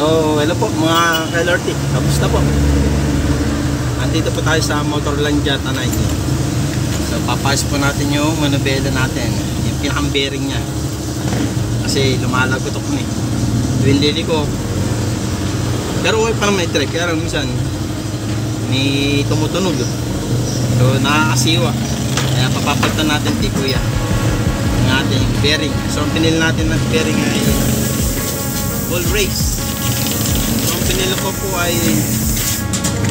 So, hello po mga ka-LRT. Kamusta po? Andito po tayo sa Motorlandia, Tanay. So, papayos po natin yung manubela natin. Yung pinakang-bearing niya. Kasi lumalagotok na eh. Tuwing lili ko. Pero okay pa naman i-trek. Kaya minsan, may tumutunog. So, nakakasiwa. Kaya papapalitan natin kay Kuya ang ating bearing. So, ang pinili natin ng bearing ay full race. So, ang pinili ko po ay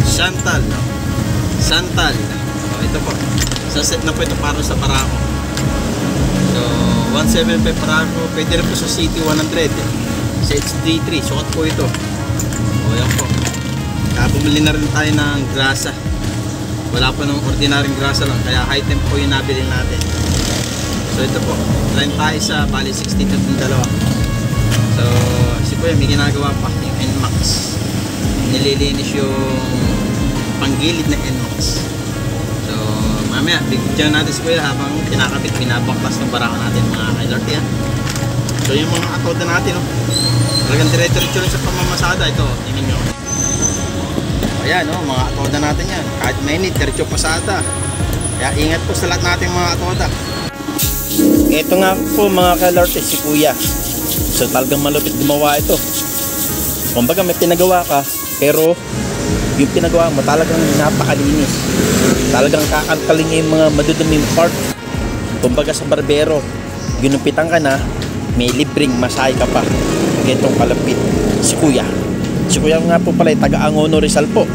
Santal. Santal. So, ito po. Sa set na po ito para sa Paraco. So, 175 Paraco. Pwede rin po sa CT100. Sa HD3. Sukat po ito. O, yan po. Kaya bumili na rin tayo ng grasa. Wala pa ng ordinaryong grasa lang. Kaya high temp po yung nabili natin. So, ito po. Line tayo sa bali 16 ng dalawa. So, si Kuya may ginagawa pa yung NMAX. Nililinis yung panggilid na NMAX. So, mamaya bigyan natin si Kuya habang kinakabit, binabaklas ng barako natin mga ka-LRT. So, yung mga atoda natin, no? Talagang dire-diretso rin sa pamamasada. Ito, tingin nyo. Ayan, no? Mga atoda natin yan. Kahit mainit, diretso pasada. Kaya ingat po sa lahat natin mga atoda. Ito nga po mga ka-LRT, si Kuya. So, talagang malupit gumawa ito. Kumbaga may pinagawa ka, pero yung pinagawa mo talagang napakalinis. Talagang kakalkaling yung mga maduduming part. Kumbaga sa barbero, ginupitan ka na, may libreng masahe ka pa. Ganitong kalapit. Si Kuya. Si Kuya nga po pala, taga-Angono Rizal po.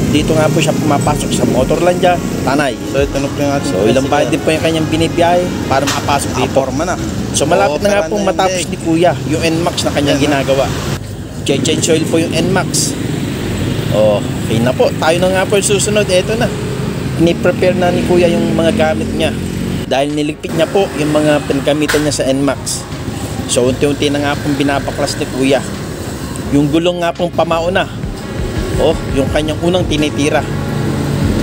Dito nga po siya pumapasok sa Motorlandia, Tanay. So, ito na po yung ating ilang bayad din po yung kanyang binibiyahe para makapasok dito. Forma na. So, malapit na nga po matapos ni Kuya yung NMAX na kanyang ginagawa. Change oil po yung NMAX. Okay na po. Tayo na nga po yung susunod. Ito na. Ini-prepare na ni Kuya yung mga gamit niya. Dahil niligpit niya po yung mga pinagamitan niya sa NMAX. So, unti-unti na nga pong binabaklas ni Kuya. Yung gulong nga pong pamauna. Yung kanyang unang tinitira.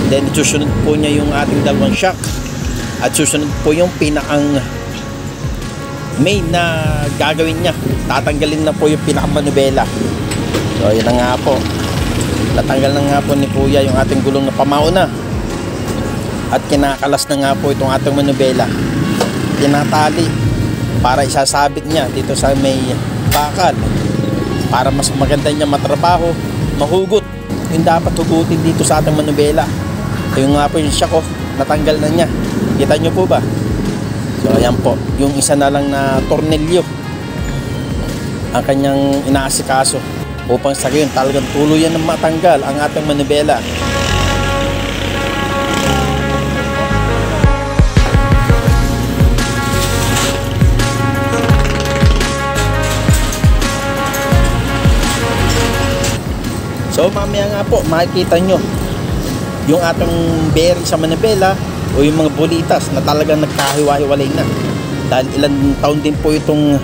Then, susunod po niya yung ating dalawang shock. At susunod po yung pinakang main na gagawin niya. Tatanggalin na po yung pinakamanubela. So, yun na nga po. Natanggal na nga po ni Kuya yung ating gulong na pamauna. At kinakalas na nga po itong ating manubela. Tinatali para isasabit niya dito sa may bakal. Para mas maganda niya matrabaho, mahugot. Yung dapat hugutin dito sa ating manubela. Yung nga po yung shock, natanggal na niya. Kita nyo po ba? So ayan po, yung isa na lang na tornilyo ang kanyang inaasikaso upang sa gayon talagang tuluyan na matanggal ang ating manubela. So mamaya nga po makikita nyo yung ating bearing sa manubela o yung mga bulitas na talagang nagkahiwa-hiwalay na dahil ilang taon din po itong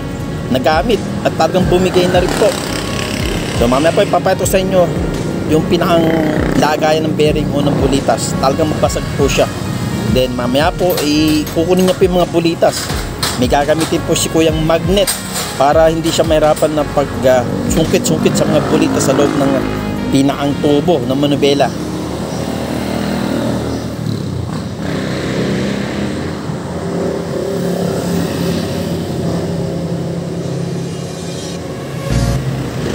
nagamit at talagang bumigay na rin po. So mamaya po ipapayto sa inyo yung pinakang lagayan ng bearing o ng bulitas. Talagang mabasag po siya. Then mamaya po kukunin niya po yung mga bulitas. May gagamitin po si Kuyang magnet para hindi siya mahirapan na pag sungkit-sungkit sa mga bulitas sa loob ng pinakang tubo ng manubela.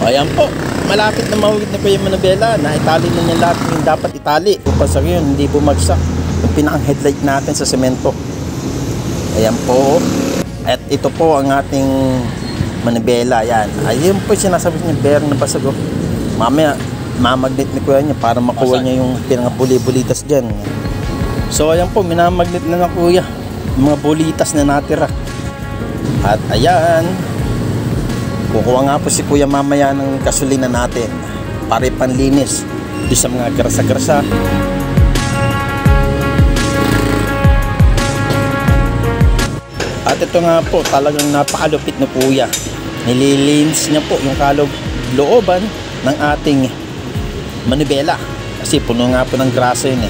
Ayan po, malapit na mahugit na po yung manubela. Naitali na niya lahat yung dapat itali upang sa ngayon hindi bumagsak yung pinakang headlight natin sa semento. Ayan po. At ito po ang ating manubela. Ayan. Ayun po sinasabi niya, bearing na basag. Mamaya mamagnet ni Kuya niya para makuha niya yung pinaka-bulitas dyan. So ayan po, minamagnet na ng Kuya yung mga bulitas na natira. At ayan, kukuha nga po si Kuya mamaya ng gasolina natin para ipanlinis doon sa mga grasa-grasa. At ito nga po, talagang napakalupit ni Kuya. Nililinis niya po yung kalooban ng ating manubela kasi puno nga po ng grasa yun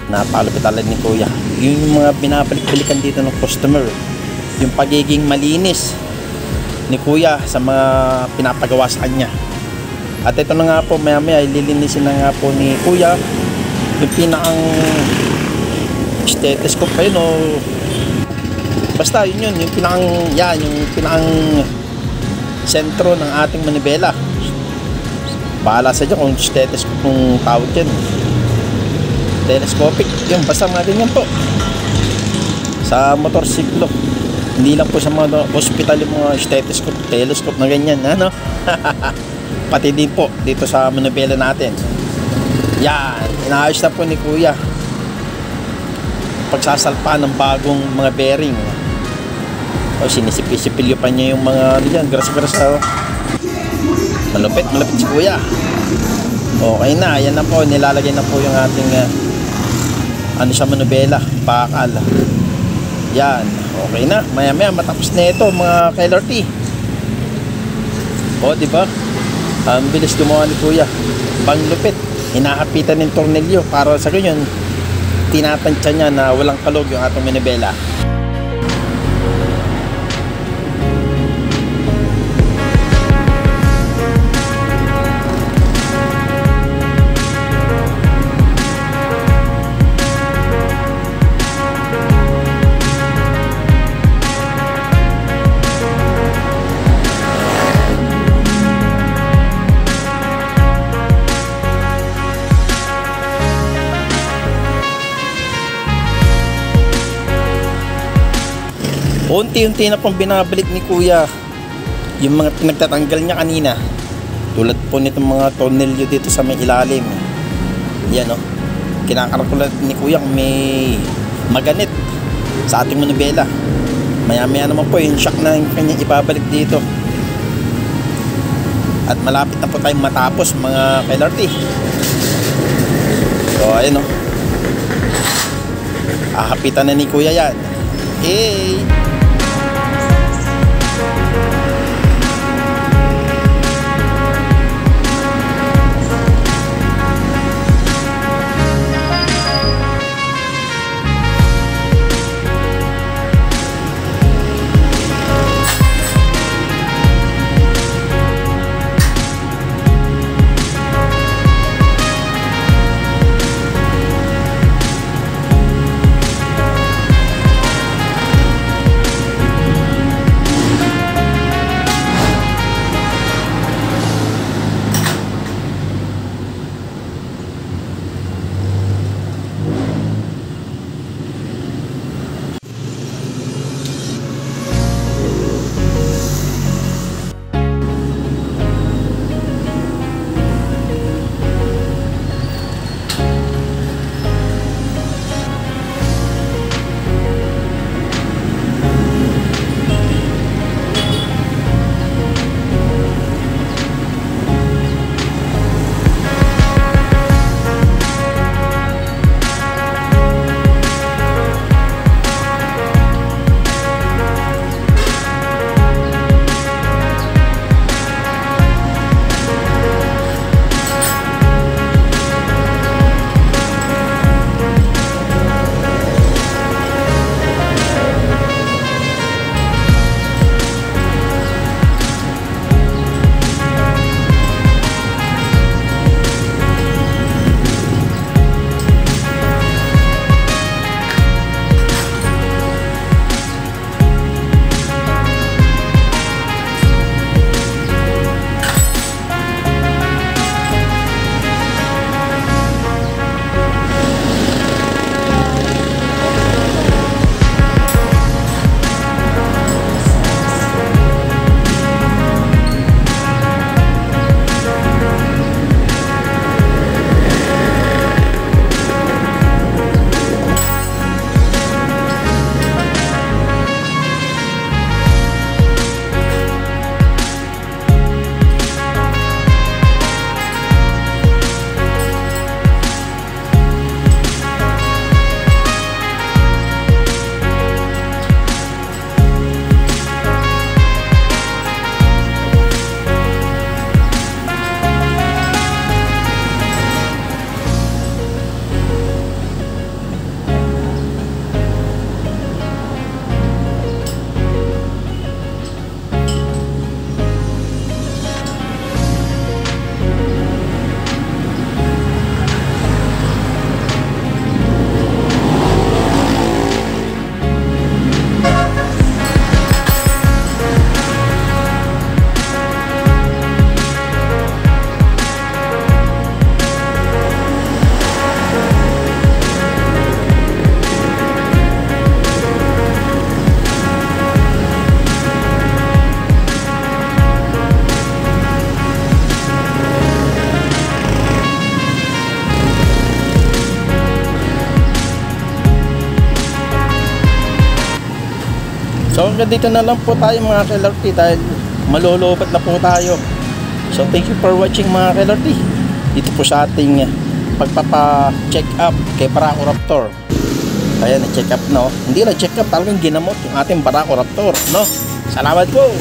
Napakalupit talaga ni Kuya. Yung mga binabalik-balikan dito ng customer, yung pagiging malinis ni Kuya sa mga pinapagawa sa kanya. At ito na nga po, maya maya ililinisin na nga po ni Kuya yung pinakang stethoscope pa yun, o basta yun yung pinakang, yan yung pinakang sentro ng ating manibela. Bahala sa dyan kung stethoscope kung tawag dyan, telescopic, yun basta mga ganyan po sa motorsiklo. Hindi lang po sa mga hospital yung mga stethoscope, telescope na ganyan, ano? Pati din po dito sa manibela natin. Yan, inaayos na po ni Kuya. Pagsasalpa ng bagong mga bearing. O sinisipil-sipilyo pa niya yung mga ano dyan, grasa-grasa. Malupit si Kuya. Okay na, yan na po, nilalagay na po yung ating ano sa manibela, bakal. Yan, okay na. Maya-maya matapos na ito mga ka-LRT. O, di ba? Ang bilis gumawa ni Kuya. Panglupit. Hinahapitan ng tornilyo para sa ganyan tinatansya niya na walang kalog yung atong manibela. Unti-unti na pong binabalik ni Kuya yung mga pinagtatanggal niya kanina, tulad po nitong mga tornilyo dito sa may ilalim. Yan o, kinakarakulat ni Kuya kung may maganit sa ating manibela. Maya-maya naman po yung shock na yung kanya ibabalik dito. At malapit na po tayong matapos mga ka-LRT. So ayun o, hahapitan na ni Kuya yan. Hey! So hanggang dito na lang po tayo mga ka-LRT dahil malulubat na po tayo. So thank you for watching mga ka-LRT dito po sa ating pagpapa-check up kay Barako Raptor. Ayan, na-check up no. Hindi na check up, talagang ginamot yung ating Barako Raptor, no? Salamat po.